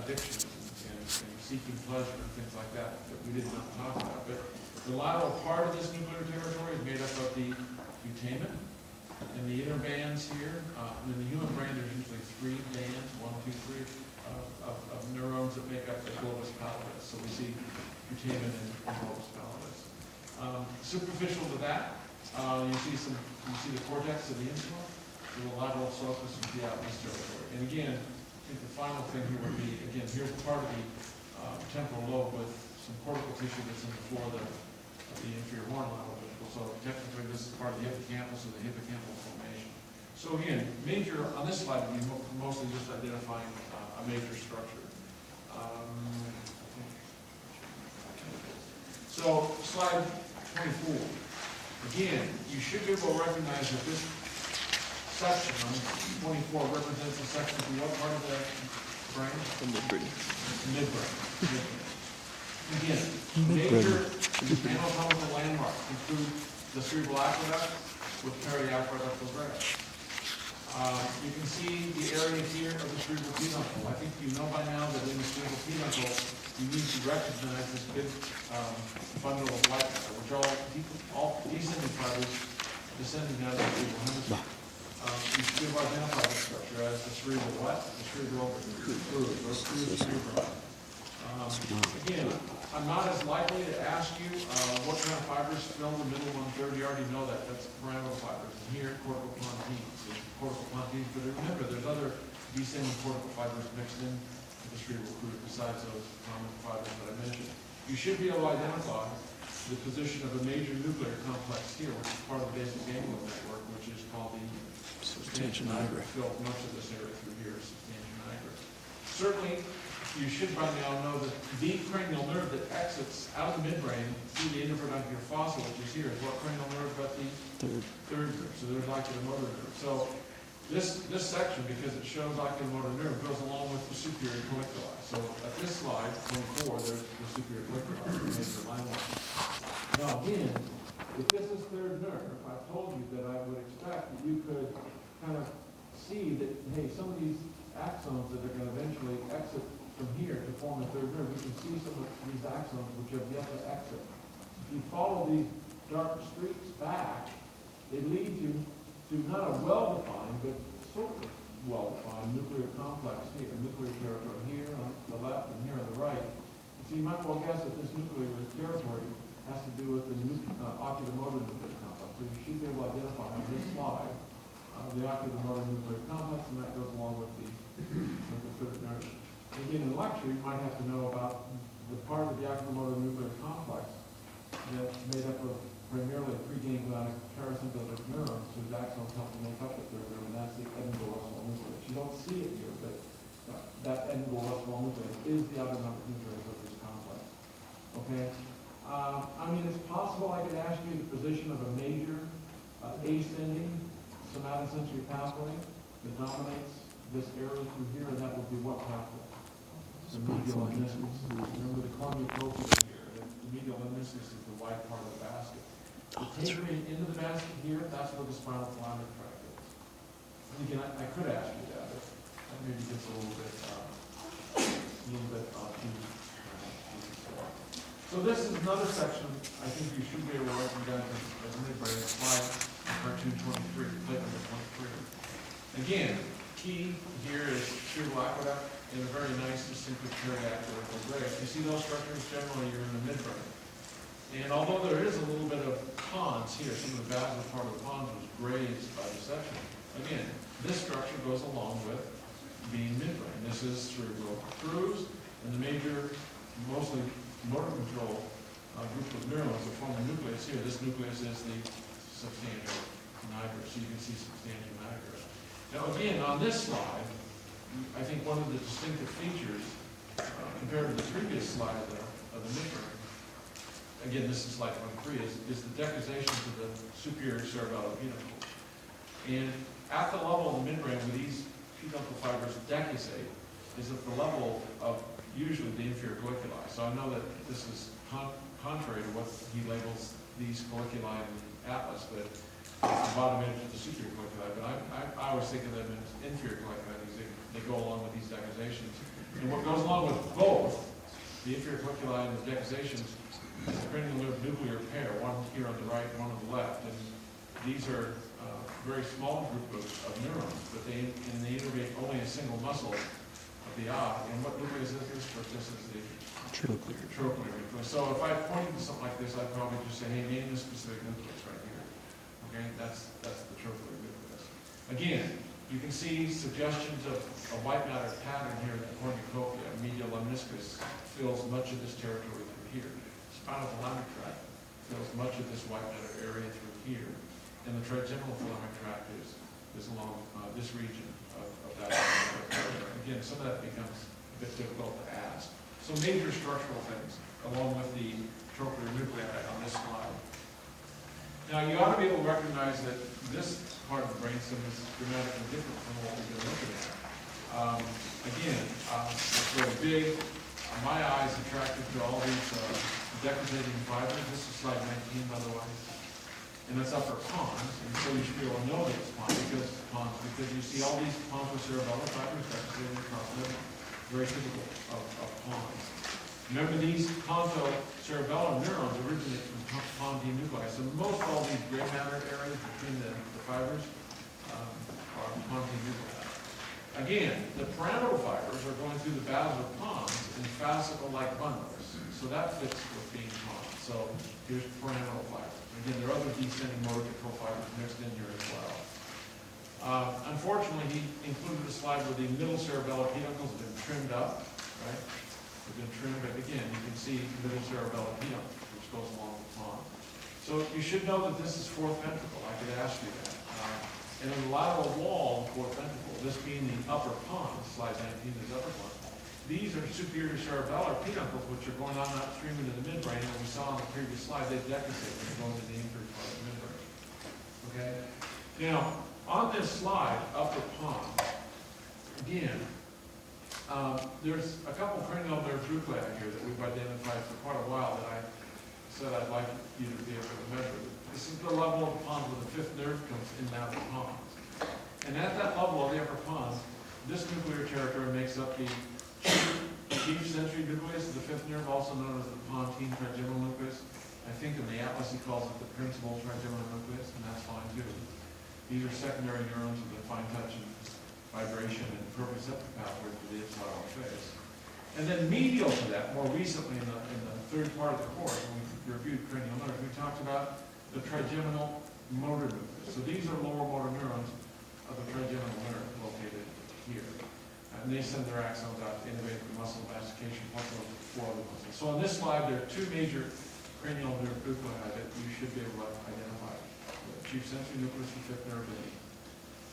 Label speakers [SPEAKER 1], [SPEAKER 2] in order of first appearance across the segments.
[SPEAKER 1] addiction and seeking pleasure and things like that we did not talk about. But the lateral part of this nuclear territory is made up of the putamen and the inner bands here. In the human brain, there's usually 3 bands, 1, 2, 3, of neurons that make up the globus pallidus. So we see putamen and globus pallidus. Superficial to that, you see the cortex of the insula, the lateral sulcus of the outlet territory. And again, I think the final thing here would be, again, here's part of the temporal lobe with some cortical tissue that's in the floor of the inferior horn lateral ventricle. So technically, this is part of the hippocampus or the hippocampal formation. So again, major on this slide would be mostly just identifying a major structure. So slide 24. Again, you should be able to recognize that this section on 24 represents a section of what part of the brain?
[SPEAKER 2] The midbrain.
[SPEAKER 1] Midbrain. Again, major anatomical landmarks include the cerebral aqueduct with periaqueductal graft. You can see the area here of the cerebral peduncle. I think you know by now that in the cerebral peduncle, you need to recognize this big bundle of white matter, which are all descending fibers descending out of the cerebral hemisphere. You should be able to identify this structure as the cerebral what? The cerebral fluid, or fluid cerebral. Again, I'm not as likely to ask you what kind of fibers fill the middle 1/3. You already know that. That's pyramidal fibers. And here, cortical pontines. But remember, there's other descending cortical fibers mixed in with the cerebral fluid besides those common fibers that I mentioned. You should be able to identify the position of a major nuclear complex here, which is part of the basic ganglion network, which is called the substantia nigra. Filled much of this area through here is substantia nigra. Certainly, you should by now know that the cranial nerve that exits out of the midbrain through the intravernuncular fossa, which is here, is what cranial nerve but the third nerve. So there's oculomotor nerve. So this section, because it shows oculomotor nerve, goes along with the superior colliculi. So at this slide, 24, there's the superior colliculi, the major landmark. Now again, if this is third nerve, I told you that I would expect that you could kind of see that, hey, some of these axons that are going to eventually exit from here to form a third nerve, you can see some of these axons which have yet to exit. If you follow these dark streaks back, they lead you to not a well-defined, but sort of well-defined nuclear complex here, nuclear territory here on the left and here on the right. So you might well guess that this nuclear territory has to do with the oculomotor nuclear complex. So you should be able to identify on this slide the oculomotor nuclear complex, and that goes along with the third nerve. Again, in lecture, you might have to know about the part of the oculomotor nuclear complex that's made up of primarily preganglionic parasympathetic neurons whose axons help to make up the third nerve, and that's the epigastral nucleus. You don't see it here, but that epigastral nucleus is the autonomic nucleus of this complex. Okay? I mean, it's possible I could ask you the position of a major ascending somatosensory pathway that dominates this area through here, and that would be what pathway? The medial lemniscus. Remember the cornucopia here. The medial lemniscus is the white part of the basket. The tapering into the basket here, that's where the spinal thalamic tract is. And again, I could ask you that, but that maybe gets a little bit So this is another section I think you should be able to write down as midbrain. Slide cartoon 23, plate number 23. Again, key here is cerebral aqueduct in a very nice distinctive periaqueductal graft. You see those structures generally you're in the midbrain. And although there is a little bit of pons here, some of the basilar part of the pons was grazed by dissection. Again, this structure goes along with being midbrain. This is cerebral grooves, and the major, mostly motor control group of neurons that form the nucleus here. This nucleus is the substantia nigra, so you can see substantia nigra. Now again, on this slide, I think one of the distinctive features compared to the previous slide of the midbrain, again, this is slide 23, is the decussation to the superior cerebellar peduncle. And at the level of the midbrain where these peduncle fibers decussate is at the level of usually the inferior colliculi. So I know that this is contrary to what he labels these colliculi in the atlas, but the bottom edge of the superior colliculi. But I always think of them as inferior colliculi because they go along with these decussations. decussations. And what goes along with both, the inferior colliculi and the decussations, is the cranial nerve nuclear pair, one here on the right, one on the left. And these are a very small group of neurons, but they innervate only a single muscle of the eye. And what nucleus is this? This is the trochlear nucleus. So if I pointed to something like this, I'd probably just say, hey, name this specific nucleus right here. Okay, that's the trochlear nucleus. Again, you can see suggestions of a white matter pattern here in the cornucopia. Medial lemniscus fills much of this territory through here. Spinal thalamic tract fills much of this white matter area through here. And the trigeminal thalamic tract is along this region of that area. Again, some of that becomes a bit difficult to ask. So major structural things, along with the trochlear nuclei on this slide. Now, you ought to be able to recognize that this part of the brainstem is dramatically different from what we've been looking at. Again, it's very big. My eye is attracted to all these decussating fibers. This is slide 19, by the way. And that's upper pons. And so you should be able to know that it's pons because you see all these pontocerebellar fibers decussating across the middle. Very typical of pons. Remember, these pontocerebellar neurons originate from pontine nuclei. So most all these gray matter areas between the fibers are pontine nuclei. Again, the pyramidal fibers are going through the basilar pons in fascicle-like bundles. So that fits with being pons. So here's pyramidal fibers. Again, there are other descending motor control fibers mixed in here as well. Unfortunately, he included a slide where the middle cerebellar peduncles have been trimmed up, right? They've been trimmed, but again, you can see middle cerebellar peduncle, which goes along the pons. So you should know that this is fourth ventricle. I could ask you that. And in the lateral wall of the fourth ventricle, this being the upper pons, slide 19 is upper pons, these are superior cerebellar peduncles, which are going on upstream into the midbrain. And we saw on the previous slide, they decussate when they go into the inferior part of the midbrain. Okay? Now, on this slide, upper pons, again, there's a couple cranial nerve nuclei here that we've identified for quite a while that I said I'd like you to be able to measure. This is the level of the pons where the fifth nerve comes in and out of the pons. And at that level of the upper pons, this nuclear territory makes up the chief sensory nucleus of the fifth nerve, also known as the pontine trigeminal nucleus. I think in the atlas he calls it the principal trigeminal nucleus, and that's fine too. These are secondary neurons with the fine touch and vibration and proprioceptive pathway for the inside face. And then medial to that, more recently in the third part of the course, when we reviewed cranial nerves, we talked about the trigeminal motor nucleus. So these are lower motor neurons of the trigeminal nerve located here. And they send their axons out to innervate the muscle mastication plus the four other muscles. So on this slide, there are two major cranial nerve nuclei that you should be able to identify. The chief sensory nucleus, the fifth nerve, and the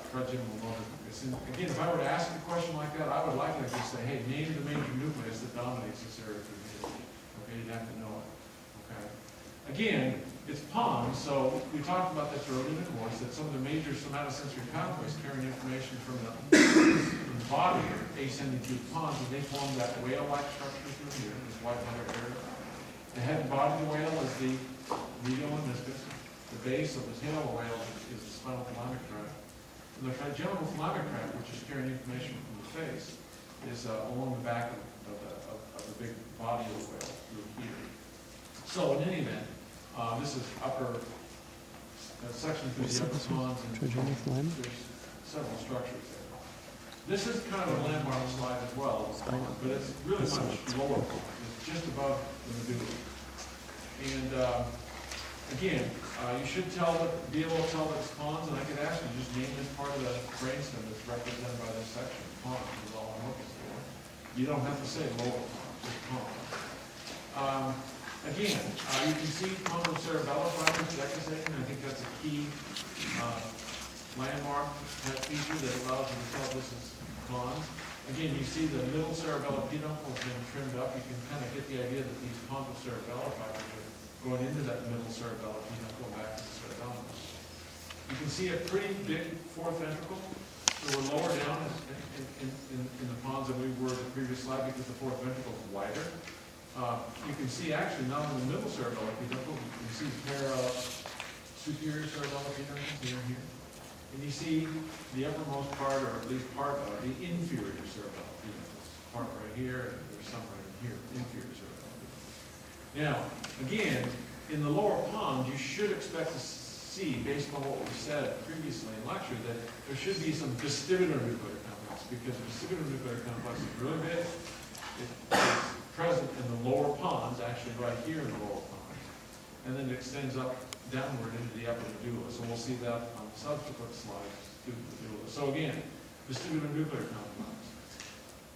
[SPEAKER 1] trigeminal motor nucleus. And again, if I were to ask a question like that, I would likely just say, hey, name the major nucleus that dominates this area through here. Okay, you'd have to know it. Okay. Again, it's pons, so we talked about this earlier in the course, that some of the major somatosensory pathways carrying information from the body are ascending through the pons, and they form that whale-like structure through here, this white matter area. The head and body of the whale is the medial lemniscus. The base of the tail of the whale is the spinal thalamic tract. And the trigeminal thalamic tract, which is carrying information from the face, is along the back of the big body of the whale through here. So in any event, this is upper section through the upper pons, and there's several structures there. This is kind of a landmark slide as well, but it's really much lower. It's just above the medulla. And again, you should be able to tell that it's pons, and I could ask you to just name this part of the brainstem that's represented by this section. Pons is all I'm looking for. You don't have to say lower pons, just pons. Again, you can see pontocerebellar fibers decussating. I think that's a key landmark feature that allows you to tell this is pons. Again, you see the middle cerebellar peduncle has been trimmed up. You can kind of get the idea that these pontocerebellar fibers are going into that middle cerebellar peduncle back to the cerebellum. You can see a pretty big fourth ventricle. So we're lower down in the pons than we were in the previous slide because the fourth ventricle is wider. You can see actually not in the middle cerebellar peduncle, you can see parallel superior cerebellar peduncles here and here. And you see the uppermost part, or at least part of the inferior cerebellum. This part right here, and there's some right here, inferior cerebellum. Now, again, in the lower pons, you should expect to see, based on what we said previously in lecture, that there should be some vestibular-nuclear complex, because the vestibular-nuclear complex is really big. It's present in the lower pons, actually right here in the lower pons, and then it extends up downward into the upper medulla. So we'll see that on subsequent slides to the medulla. So again, vestibular-nuclear complex.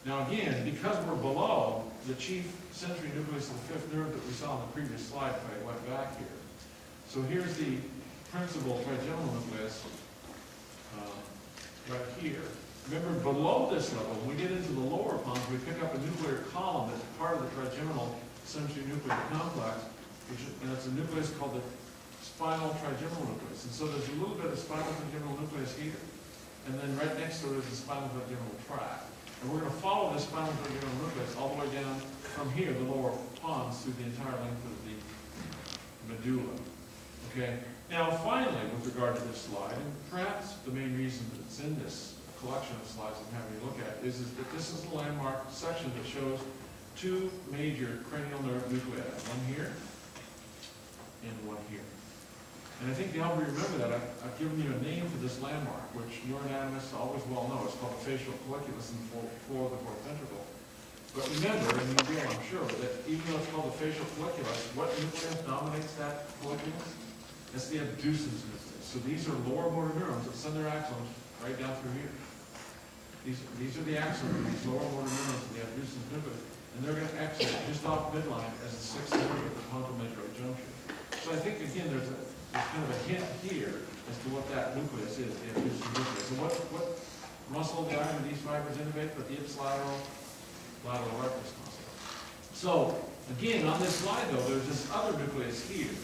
[SPEAKER 1] Now again, because we're below the chief sensory nucleus of the fifth nerve that we saw on the previous slide, if I went back here. So here's the principal trigeminal nucleus right here. Remember, below this level, when we get into the lower pons, we pick up a nuclear column that's part of the trigeminal sensory nuclear complex, and it's a nucleus called the spinal trigeminal nucleus. And so there's a little bit of spinal trigeminal nucleus here, and then right next to it is the spinal trigeminal tract. And we're going to follow this spinal trigeminal nucleus all the way down from here, the lower pons, through the entire length of the medulla. Okay. Now, finally, with regard to this slide, and perhaps the main reason that it's in this collection of slides I'm having you look at is that this is the landmark section that shows two major cranial nerve nuclei, one here and one here. And I think to help you remember that, I've given you a name for this landmark, which neuroanatomists always well know. It's called the facial colliculus in the floor of the fourth ventricle. But remember, and you will, I'm sure, that even though it's called the facial colliculus, what nucleus dominates that colliculus? It's the abducens nucleus. So these are lower motor neurons that send their axons right down through here. These are the axons of these lower motor neurons in the abducens nucleus, and they're going to exit just off midline as the sixth nerve at the pontomedullary junction. So I think, again, there's kind of a hint here as to what that nucleus is, the abducens nucleus. So what muscle diagram do these fibers innervate? But the ipsilateral lateral rectus muscle. So, again, on this slide, though, there's this other nucleus here.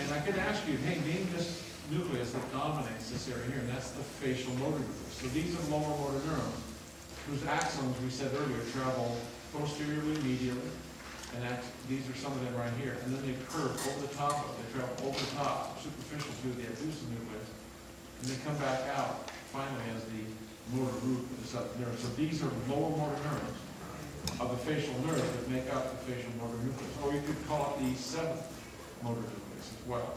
[SPEAKER 1] And I could ask you, hey, name this nucleus that dominates this area here, and that's the facial motor nucleus. So these are lower motor neurons, whose axons, we said earlier, travel posteriorly, medially, and these are some of them right here. And then they curve over the top of it. They travel over the top, superficial to the abducens nucleus, and they come back out, finally, as the motor root of the subject nerve. So these are lower motor neurons of the facial nerve that make up the facial motor nucleus. Or you could call it the seventh motor nucleus as well.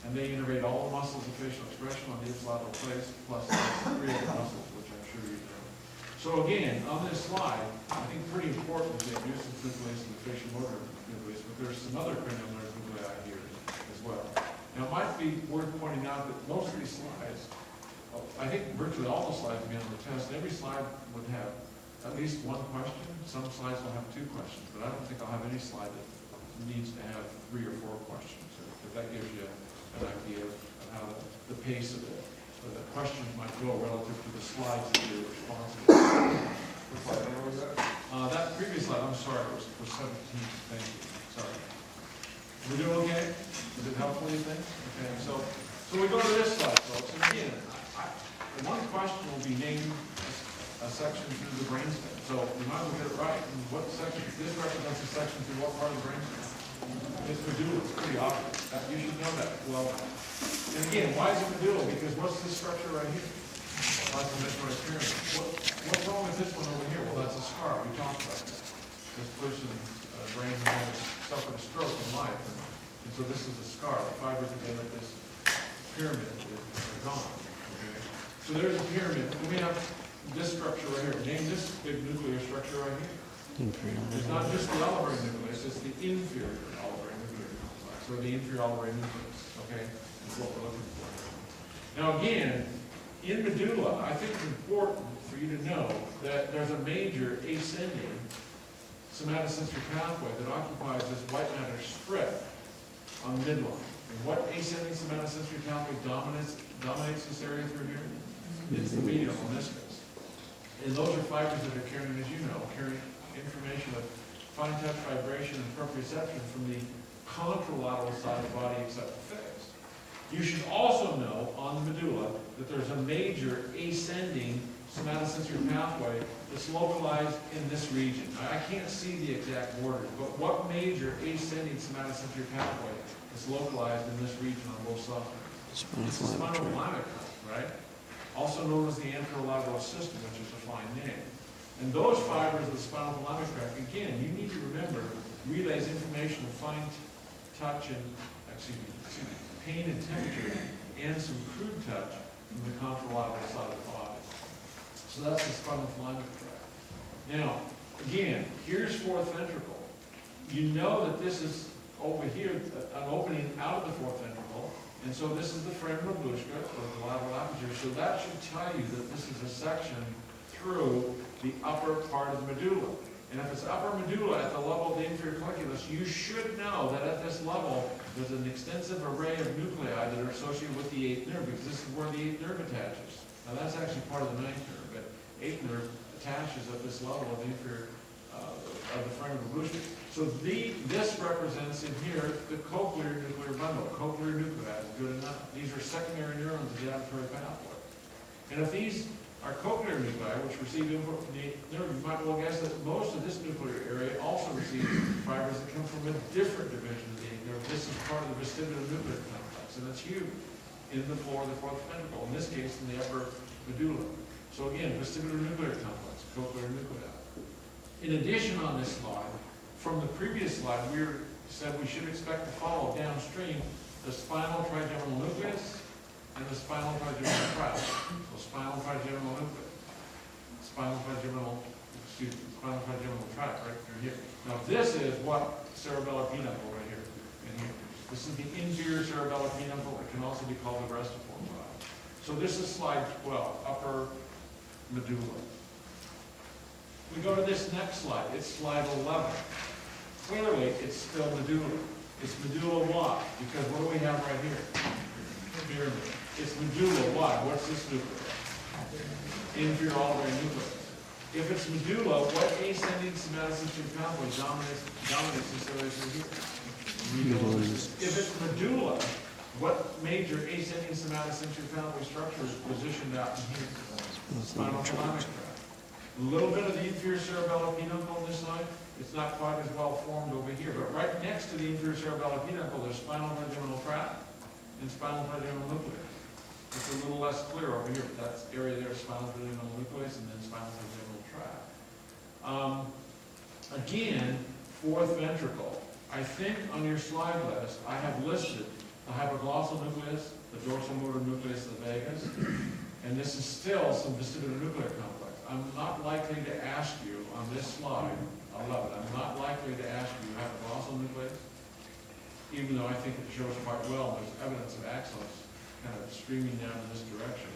[SPEAKER 1] And they innervate all the muscles of facial expression on the ipsilateral face, plus three other muscles, which I'm sure you know. So again, on this slide, I think pretty important is the abducens nucleus and the facial motor nucleus, but there's some other cranial nerve nuclei here as well. Now, it might be worth pointing out that most of these slides, I think virtually all the slides will be on the test. Every slide would have at least one question. Some slides will have two questions, but I don't think I'll have any slide that needs to have 3 or 4 questions. If that gives you an idea of how the pace of it, or the questions might go relative to the slides that you're responsible for. What slide number was that? That previous slide, I'm sorry, was 17. Thank you. Sorry. We doing okay? Is it helpful, you think? Okay, so we go to this slide, folks. And again, one question will be named a section through the brainstem. So you might as well get it right. And what section? This represents a section through what part of the brainstem? It's medulla. It's pretty obvious. You should know that. Well, and again, why is it medulla? Because what's this structure right here? Pontomedullary pyramid. What's wrong with this one over here? Well, that's a scar. We talked about that. This person, brain has suffered a stroke in life, and so this is a scar. The fibers again of this pyramid are gone. Okay? So there's a pyramid. And we have this structure right here. Name this big nuclear structure right here. It's not just the olivary nucleus, it's the inferior olivary nuclear complex, or the inferior olivary nucleus, okay? That's what we're looking for. Now again, in medulla, I think it's important for you to know that there's a major ascending somatosensory pathway that occupies this white matter strip on the midline. And what ascending somatosensory pathway dominates this area through here? It's the medial meniscus. And those are fibers that are carrying, as you know, information of fine touch, vibration, and proprioception from the contralateral side of the body except the face. You should also know on the medulla that there's a major ascending somatosensory pathway that's localized in this region. I can't see the exact order, but what major ascending somatosensory pathway is localized in this region on both sides? It's the spinothalamic, right? also known as the anterolateral system, which is a fine name. And those fibers of the spinal thalamic tract, again, you need to remember, relays information of fine touch and, pain and temperature, and some crude touch from the contralateral side of the body. So that's the spinal thalamic tract. Now, again, here's fourth ventricle. You know that this is over here, an opening out of the fourth ventricle, and so this is the foramen mabushka, or the lateral aperture, so that should tell you that this is a section through the upper part of the medulla. And if it's upper medulla at the level of the inferior colliculus, you should know that at this level, there's an extensive array of nuclei that are associated with the eighth nerve, because this is where the eighth nerve attaches. Now that's actually part of the ninth nerve, but eighth nerve attaches at this level of the inferior, of the foramen mabushka. So this represents in here the cochlear nuclear bundle. Cochlear nuclei is good enough. These are secondary neurons of the auditory pathway. And if these are cochlear nuclei, which receive input from the nerve, you might well guess that most of this nuclear area also receives fibers that come from a different division of the nerve. This is part of the vestibulonuclear complex, and it's huge in the floor of the fourth ventricle, in this case in the upper medulla. So again, vestibulonuclear complex, cochlear nuclei. In addition, on this slide, from the previous slide, we said we should expect to follow downstream the spinal trigeminal nucleus and the spinal trigeminal tract. So spinal trigeminal nucleus, spinal trigeminal tract right through here. Now this is what cerebellar peduncle right here in here. This is the inferior cerebellar peduncle. It can also be called the restiform body. So this is slide 12, upper medulla. We go to this next slide. It's slide 11. Clearly, it's still medulla. It's medulla why? Because what do we have right here? Pyramid. It's medulla why? What's this nucleus? Inferior auditory nucleus. If it's medulla, what ascending somatosensory pathway dominates this area through here? If it's medulla, what major ascending somatosensory pathway structure is positioned out in here? Spinal thalamic tract. A little bit of the inferior cerebellar peduncle on this side. It's not quite as well formed over here, but right next to the inferior cerebellar peduncle, there's spinal trigeminal tract and spinal trigeminal nucleus. It's a little less clear over here, but that's area there, spinal trigeminal nucleus and then spinal trigeminal tract. Again, fourth ventricle. I think on your slide list, I have listed the hypoglossal nucleus, the dorsal motor nucleus of the vagus, and this is still some vestibulonuclear complex. I'm not likely to ask you on this slide, I love it, I'm not likely to ask you hypoglossal nucleus, even though I think it shows quite well, there's evidence of axons kind of streaming down in this direction.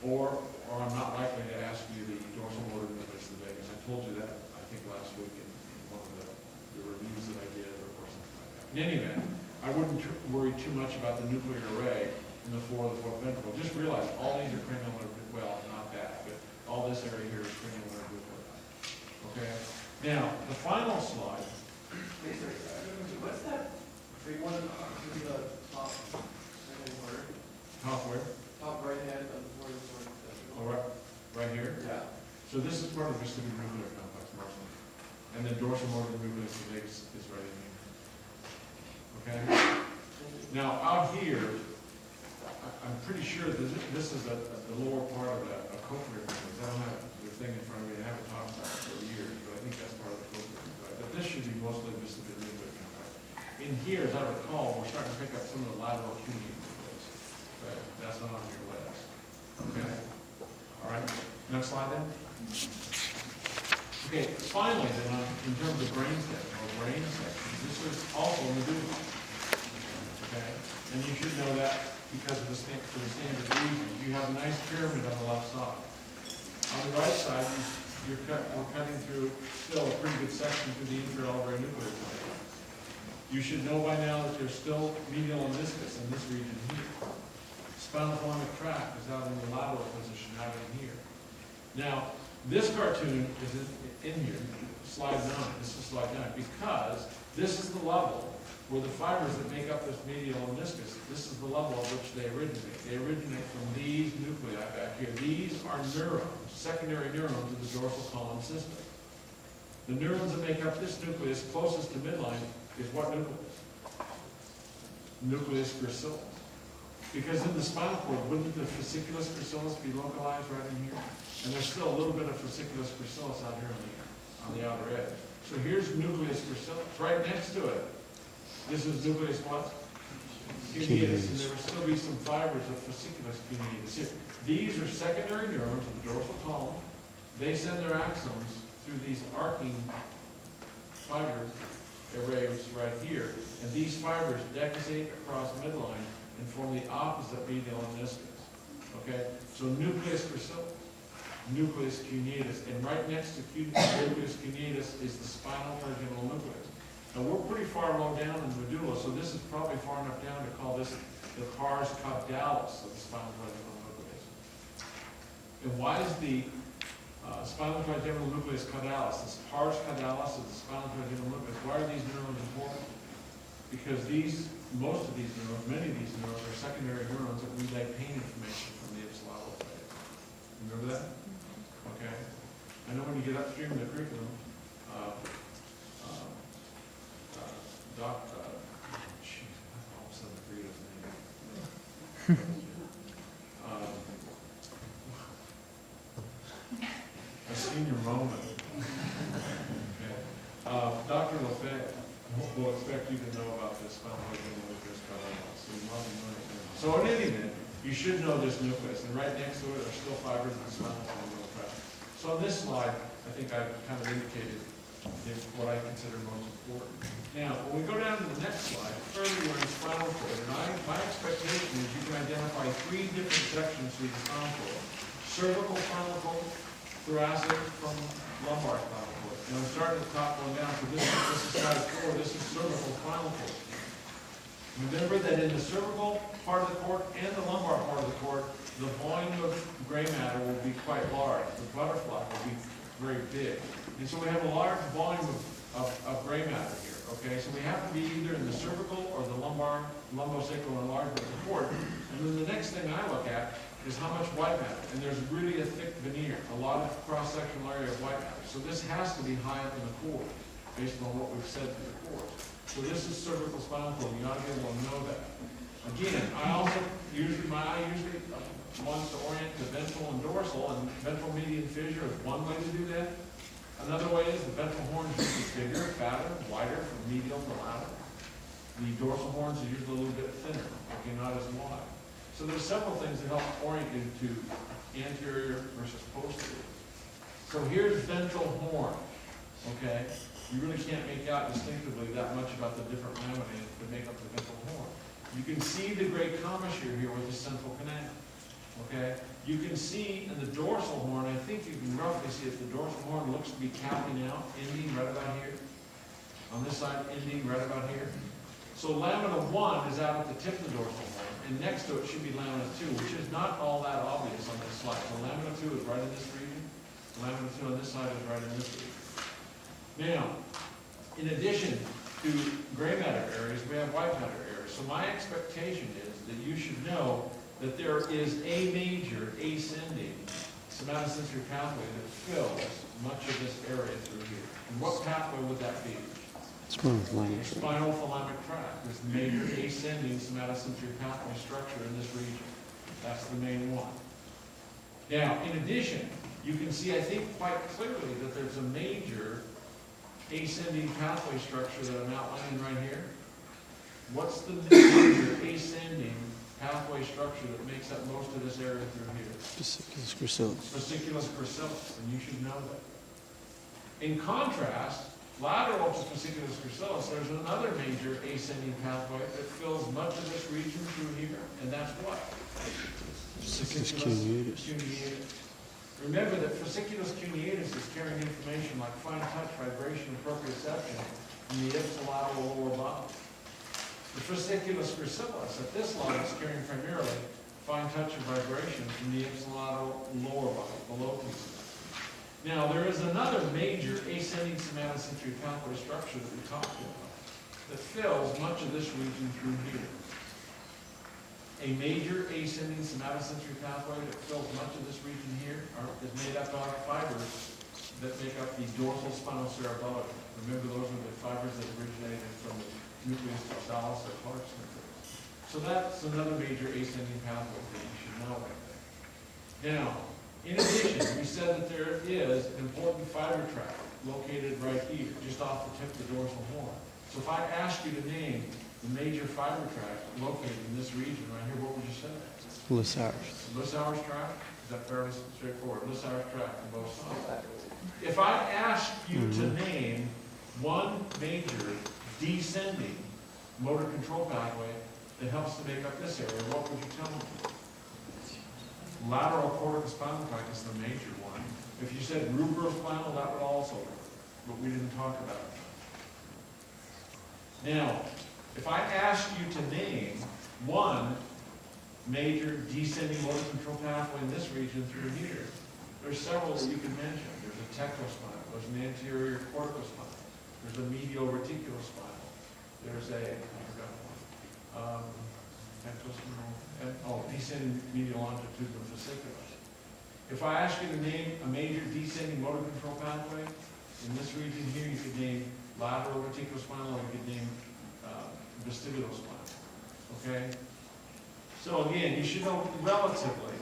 [SPEAKER 1] Or I'm not likely to ask you the dorsal motor nucleus of the vagus. I told you that, I think, last week in one of the reviews that I did or something like that. In any event, I wouldn't worry too much about the nuclear array in the floor of the fourth ventricle. Just realize all these are cranial, well, not that, but all this area here is cranial nuclei. Okay? Now, the final slide.
[SPEAKER 2] What's that? Big one in the top second corner?
[SPEAKER 1] Top where?
[SPEAKER 2] Top right hand of the fourth.
[SPEAKER 1] Oh, right here?
[SPEAKER 2] Yeah.
[SPEAKER 1] So this is part of the vestibulonuclear complex, Marshall. And the dorsal motor nucleus of the vagus is right in here. Okay? Now, out here, I'm pretty sure that this is the lower part of a cochlear nucleus. I don't have the thing in front of me. I haven't talked about it for years, but I think that's part of the cochlear nucleus. But this should be mostly vestibulonuclear complex. In here, as I recall, we're starting to pick up some of the lateral cuneate nucleus. But that's not on your list. Okay? All right. Next slide then. Okay, finally then, in terms of brain section, this is also medulla. Okay? And you should know that because of the standard region. You have a nice pyramid on the left side. On the right side, we're cutting through still a pretty good section through the inferior auditory nucleus. You should know by now that there's still medial meniscus in this region here. Spinal thalamic tract is out in the lateral position, out in here. Now, this cartoon is in here, slide 9. This is slide 9 because this is the level where the fibers that make up this medial meniscus, this is the level at which they originate. They originate from these nuclei back here. These are neurons, secondary neurons of the dorsal column system. The neurons that make up this nucleus closest to midline is what nucleus? Nucleus gracilis. Because in the spinal cord, wouldn't the fasciculus gracilis be localized right in here? And there's still a little bit of fasciculus gracilis out here on the outer edge. So here's nucleus gracilis, right next to it. This is nucleus what? Cuneatus, and there will still be some fibers of fasciculus cuneatus here. These are secondary neurons of the dorsal column. They send their axons through these arcing fiber arrays right here, and these fibers decussate across midline and form the opposite medial meniscus. Okay, so nucleus gracilis, nucleus cuneatus, and right next to nucleus cuneatus is the spinal trigeminal nucleus. Now we're pretty far low down in the medulla, so this is probably far enough down to call this the pars caudalis of the spinal trigeminal nucleus. And why is the spinal trigeminal nucleus caudalis, this pars caudalis of the spinal trigeminal nucleus, why are these neurons important? Because most of these neurons, many of these neurons are secondary neurons that relay pain information from the ipsilateral phase. Remember that? Okay. I know when you get upstream in the curriculum, geez, all of a sudden I forget his name. A senior Roman. Okay. Dr. Lefebvre will expect you to know about this spinal trigeminal nucleus caudalis. So in any event, you should know this nucleus, and right next to it are still fibers of the spinal trigeminal tract. So on this slide, I think I've kind of indicated what I consider most important. Now, when we go down to the next slide, further we're in spinal cord, and my expectation is you can identify 3 different sections through the spinal cord. Cervical spinal cord, thoracic from lumbar spinal cord. And I'm starting at the top going down, so this is side 4, this is cervical spinal cord. Remember that in the cervical part of the cord and the lumbar part of the cord, the volume of gray matter will be quite large. The butterfly will be very big. And so we have a large volume of gray matter here, okay? So we have to be either in the cervical or the lumbosacral enlargement of the cord. And then the next thing I look at is how much white matter. And there's really a thick veneer, a lot of cross-sectional area of white matter. So this has to be high up in the cord, based on what we've said through the course. So this is cervical spinal cord. You ought to be able to know that. Again, I usually wants to orient to ventral and dorsal, and ventral median fissure is one way to do that. Another way is the ventral horn is usually bigger, fatter, wider from medial to lateral. The dorsal horns are usually a little bit thinner, okay, not as wide. So there's several things that help orient you to anterior versus posterior. So here's ventral horn, okay? You really can't make out distinctively that much about the different laminae that make up the ventral horn. You can see the great commissure here with the central canal. Okay? You can see in the dorsal horn, I think you can roughly see if the dorsal horn looks to be capping out, ending right about here. On this side, ending right about here. So lamina 1 is out at the tip of the dorsal horn, and next to it should be lamina 2, which is not all that obvious on this slide. So lamina 2 is right in this region. Lamina 2 on this side is right in this region. Now, in addition to gray matter areas, we have white matter areas. So my expectation is that you should know that there is a major ascending somatosensory pathway that fills much of this area through here. And what pathway would that be? Spinal thalamic tract. This major ascending somatosensory pathway structure in this region. That's the main one. Now, in addition, you can see, I think, quite clearly that there's a major ascending pathway structure that I'm outlining right here. What's the major ascending pathway structure that makes up most of this area through here?
[SPEAKER 3] Fasciculus gracilis.
[SPEAKER 1] Fasciculus gracilis, and you should know that. In contrast, lateral to fasciculus gracilis, there's another major ascending pathway that fills much of this region through here, and that's what?
[SPEAKER 3] Fasciculus cuneatus.
[SPEAKER 1] Remember that fasciculus cuneatus is carrying information like fine touch, vibration, and proprioception from the ipsilateral lower body. The fasciculus gracilis at this line is carrying primarily fine touch and vibration from the ipsilateral lower body, below pieces. Now, there is another major ascending somatosensory pathway structure that we talked about that fills much of this region through here. A major ascending somatosensory pathway that fills much of this region here is made up of fibers that make up the dorsal spinal cerebellum. Remember, those are the fibers that originated from the nucleus dorsalis or Clark's nucleus. So that's another major ascending pathway that you should know right there. Now, in addition, we said that there is an important fiber tract located right here, just off the tip of the dorsal horn. So if I ask you to name the major fiber tract located in this region right here, what would you say?
[SPEAKER 3] Lissauers.
[SPEAKER 1] Lissauer's tract? Is that fairly straightforward? Lissauer's tract on both sides. If I ask you to name one major descending motor control pathway that helps to make up this area, what would you tell me? Lateral corticospinal tract is the major one. If you said rubrospinal, that would also work, but we didn't talk about it. Now, if I ask you to name one major descending motor control pathway in this region through here, there's several that you can mention. There's a tectospinal, there's an anterior corticospinal, there's a medial reticulospinal, there's a, I forgot one, tectospinal, descending medial longitudinal fasciculus. If I ask you to name a major descending motor control pathway, in this region here, you could name lateral reticulospinal, or you could name vestibulospinal. Okay? So again, you should know relatively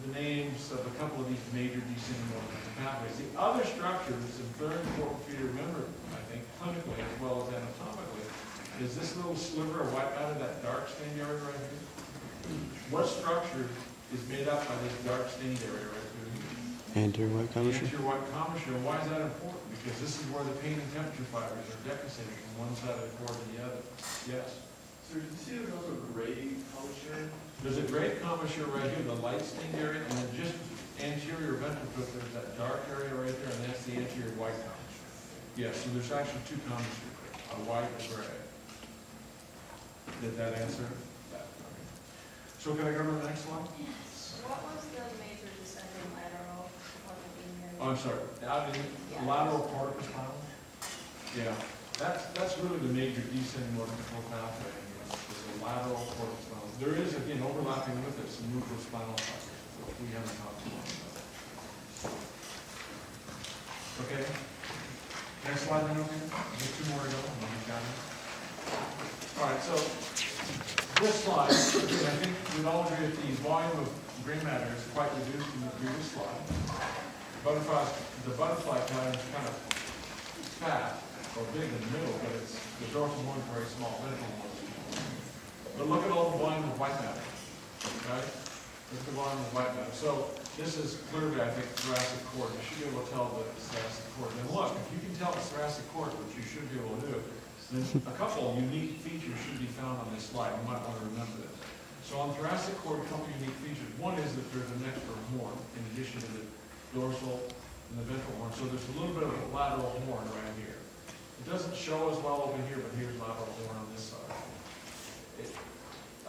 [SPEAKER 1] the names of a couple of these major descending motor control pathways. The other structure that's very important for you to remember, I think, clinically as well as anatomically, is this little sliver of white matter, that dark stained area right here. What structure is made up by this dark stained area right through here?
[SPEAKER 3] Anterior white commissure.
[SPEAKER 1] Anterior white commissure. Why is that important? Because this is where the pain and temperature fibers are decussating from one side of the cord to the other. Yes?
[SPEAKER 2] So you see there's also gray commissure?
[SPEAKER 1] There's a gray commissure right here, the light stained area, and then just anterior ventral foot, there's that dark area right there, and that's the anterior white commissure. Yes, so there's actually two commissures, a white and gray. Did that answer that? Okay. So can I go to the next one?
[SPEAKER 4] Yes. What was the major descending lateral of the beam?
[SPEAKER 1] Oh, I'm sorry, lateral corticospinal? Yeah, that's really the major descending motor control pathway, is the lateral corticospinal. There is, again, overlapping with it, some nucleospinal fibers, which we haven't talked about. Okay? Next slide, then, okay? Just two more to go, and then we've got it. All right, so this slide, again, I think we'd all agree that the volume of gray matter is quite reduced from the previous slide. The butterfly pattern is kind of fat or big in the middle, but it's the dorsal horn is very small, ventral horn is small. But look at all the volume of white matter, right? Look at the volume of white matter. So this is clearly, I think, thoracic cord. You should be able to tell the thoracic cord. And look, if you can tell the thoracic cord, which you should be able to do, then a couple unique features should be found on this slide. You might want to remember this. So on thoracic cord, a couple unique features. One is that there's an extra horn in addition to the dorsal and the ventral horn. So there's a little bit of a lateral horn right here. It doesn't show as well over here, but here's lateral horn on this side.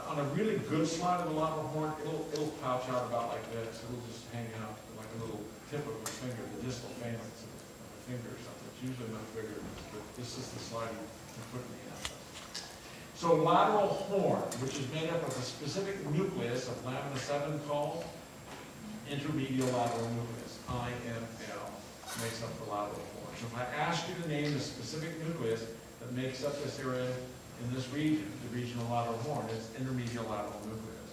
[SPEAKER 1] On a really good slide of the lateral horn, it'll pouch out about like this. It'll just hang out like a little tip of a finger, the distal phalanx of a finger or something. It's usually much bigger, but this is the slide you put in the end. So lateral horn, which is made up of a specific nucleus of lamina 7 called intermedial lateral nucleus, IML, makes up the lateral horn. So if I ask you to name the specific nucleus that makes up this area in this region, the regional lateral horn, it's intermedial lateral nucleus.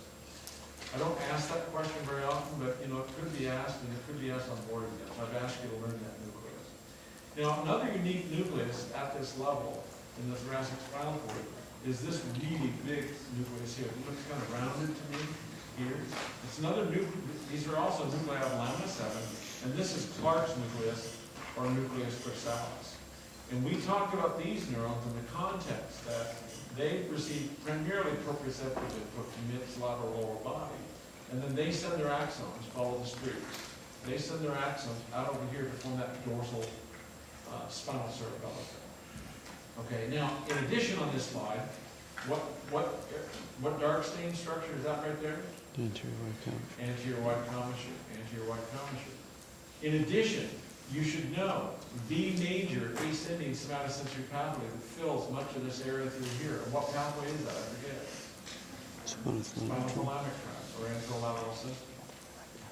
[SPEAKER 1] I don't ask that question very often, but it could be asked, and it could be asked on board again. So I've asked you to learn that nucleus. Now, another unique nucleus at this level in the thoracic spinal cord is this really big nucleus here. It looks kind of rounded to me here. It's another nucleus. These are also nuclei of lamina 7, and this is Clark's nucleus, or nucleus crystallis. And we talked about these neurons in the context that they receive primarily proprioceptive input from its lateral lower body, and then they send their axons, follow the streaks. They send their axons out over here to form that dorsal spinal cerebellum. Okay, now, in addition on this slide, what dark stain structure is that right there?
[SPEAKER 3] Anterior white commissure.
[SPEAKER 1] Anterior white commissure, anterior white commissure. In addition, you should know the major ascending somatosensory pathway that fills much of this area through here. And what pathway is that? I forget. Spinothalamic tract, or anterolateral system.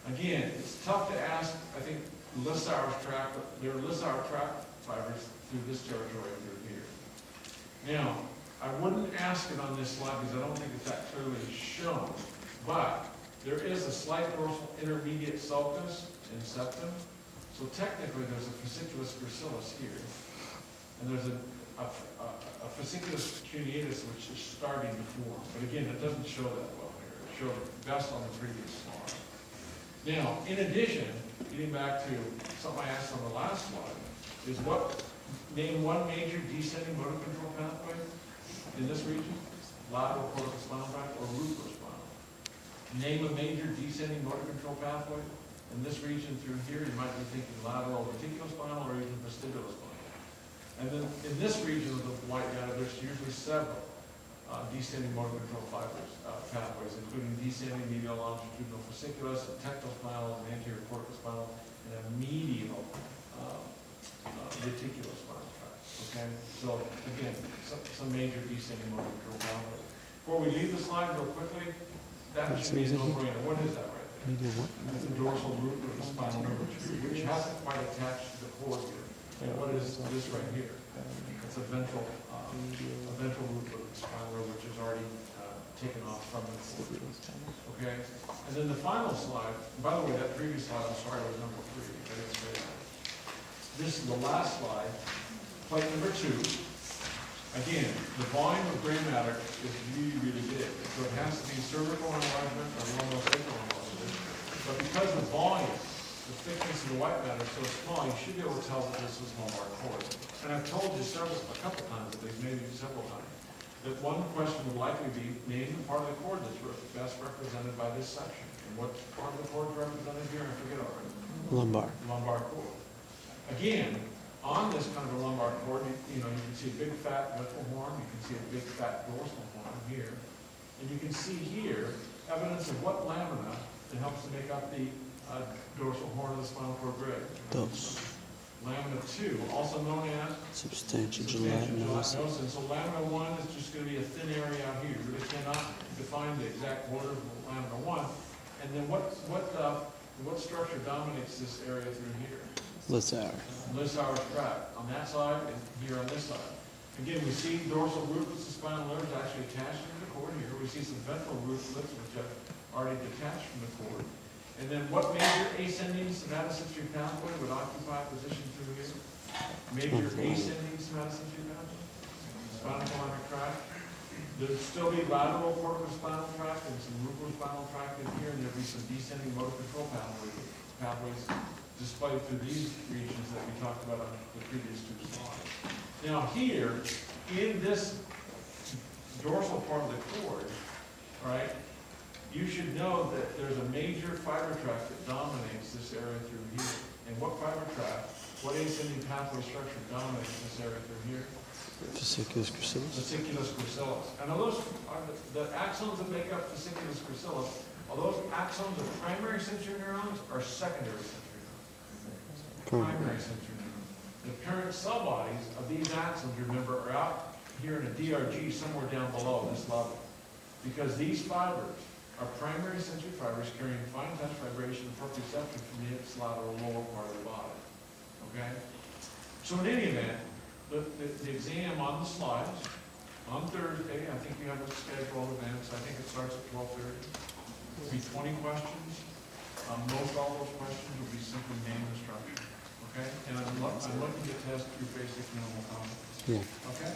[SPEAKER 1] Again, it's tough to ask, I think, Lissauer's tract, but there are Lissauer tract fibers through this territory through here. Now, I wouldn't ask it on this slide because I don't think it's that clearly shown, but there is a slight dorsal intermediate sulcus and septum. So technically, there's a fasciculus gracilis here, and there's a fasciculus cuneatus which is starting to form. But again, it doesn't show that well here. It showed it best on the previous slide. Now, in addition, getting back to something I asked on the last slide, is name one major descending motor control pathway in this region? Lateral corticospinal tract or roofospinal. Name a major descending motor control pathway in this region through here. You might be thinking lateral reticulospinal or even vestibulospinal. And then in this region of the white data, there's usually several descending motor control pathways, including descending medial longitudinal fasciculus, a tectospinal, an anterior corticospinal, and a medial reticulospinal tract. Okay, so again, some major descending motor control pathways. Before we leave the slide real quickly, that should be a no-brainer. What is that right there?
[SPEAKER 3] Medial what?
[SPEAKER 1] That's the dorsal root of the spinal nerve, which hasn't quite attached to the cord here. And what is this right here? It's a ventral root of the spinal nerve, which is already taken off from the cord. Okay? And then the final slide, and by the way, that previous slide, I'm sorry, was number 3. I didn't say that. This is the last slide, plate number 2. Again, the volume of gray matter is really, really big. So it has to be cervical enlargement or lumbosacral enlargement. But because the volume, the thickness of the white matter is so small, you should be able to tell that this is lumbar cord. And I've told you a couple times, at least maybe several times, that one question would likely be, name the part of the cord that's best represented by this section. And what part of the cord is represented here? I forget already.
[SPEAKER 3] Lumbar.
[SPEAKER 1] Lumbar cord. Again, on this kind of a lumbar cord, you can see a big fat ventral horn, you can see a big fat dorsal horn here, and you can see here evidence of what lamina that helps to make up the dorsal horn of the spinal cord grid.
[SPEAKER 3] Dos.
[SPEAKER 1] Lamina 2, also known as
[SPEAKER 3] Substantia
[SPEAKER 1] substantia
[SPEAKER 3] gelatinosa.
[SPEAKER 1] gelatinosa. And so lamina 1 is just going to be a thin area out here. You really cannot define the exact border of lamina 1. And then what structure dominates this area through here?
[SPEAKER 3] Lissauer.
[SPEAKER 1] Lissauer tract on that side and here on this side. Again, we see dorsal rootlets of spinal nerves actually attached to the cord here. We see some ventral rootlets which have already detached from the cord. And then what major ascending somatosensory pathway would occupy a position through here? Major ascending somatosensory pathway? Spinal columnar tract. There'd still be lateral corticospinal tract and some roofospinal tract in here, and there'd be some descending motor control pathways displayed through these regions that we talked about on the previous 2 slides. Now here, in this dorsal part of the cord, all right, you should know that there's a major fiber tract that dominates this area through here. And what fiber tract, what ascending pathway structure dominates this area through here?
[SPEAKER 3] Fasciculus gracilis.
[SPEAKER 1] Fasciculus gracilis. And are those the axons that make up fasciculus gracilis? Are those axons of primary sensory neurons or secondary sensory neurons? Primary sensory neurons. The parent cell bodies of these axons, remember, are out here in a DRG somewhere down below this level. Because these fibers are primary sensory fibers carrying fine touch vibration and proprioception from the hips lateral lower part of the body. Okay? So in any event, the exam on the slides, on Thursday, I think you have a schedule of events. I think it starts at 12:30. It'll be 20 questions. Most all those questions will be simply name and structure. Okay? And I'm looking to test your basic minimal comments.
[SPEAKER 3] Yeah.
[SPEAKER 1] Okay?